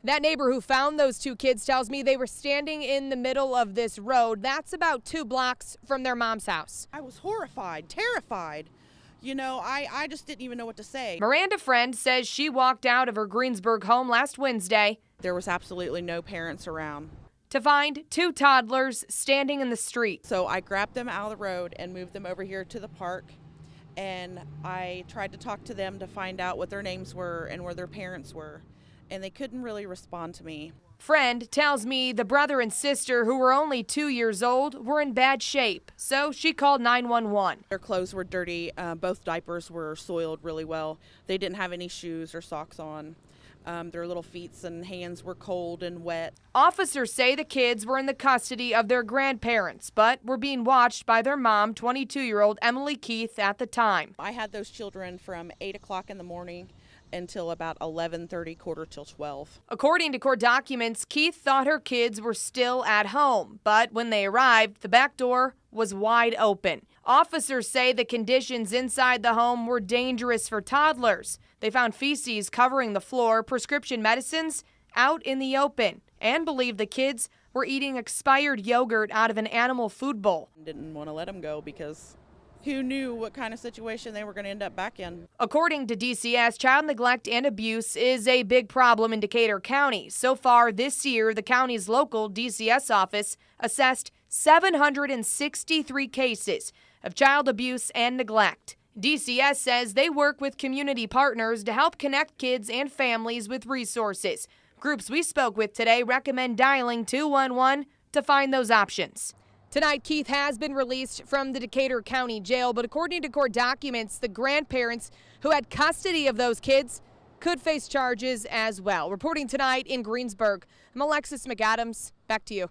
That neighbor who found those two kids tells me they were standing in the middle of this road. That's about 2 blocks from their mom's house. I was horrified, terrified. I just didn't even know what to say. Miranda Friend says she walked out of her Greensburg home last Wednesday. There was absolutely no parents around. To find 2 toddlers standing in the street. So I grabbed them out of the road and moved them over here to the park. And I tried to talk to them to find out what their names were and where their parents were. And they couldn't really respond to me. Friend tells me the brother and sister, who were only 2 years old, were in bad shape, so she called 911. Their clothes were dirty. Both diapers were soiled really well. They didn't have any shoes or socks on. Their little feet and hands were cold and wet. Officers say the kids were in the custody of their grandparents, but were being watched by their mom, 22-year-old Emily Keith, at the time. I had those children from 8 o'clock in the morning until about 11:30, quarter till 12. According to court documents, Keith thought her kids were still at home, but when they arrived, the back door was wide open. Officers say the conditions inside the home were dangerous for toddlers. They found feces covering the floor, prescription medicines out in the open, and believe the kids were eating expired yogurt out of an animal food bowl. Didn't want to let them go because who knew what kind of situation they were going to end up back in. According to DCS, child neglect and abuse is a big problem in Decatur County. So far this year, the county's local DCS office assessed 763 cases of child abuse and neglect. DCS says they work with community partners to help connect kids and families with resources. Groups we spoke with today recommend dialing 211 to find those options. Tonight, Keith has been released from the Decatur County Jail, but according to court documents, the grandparents who had custody of those kids could face charges as well. Reporting tonight in Greensburg, I'm Alexis McAdams. Back to you.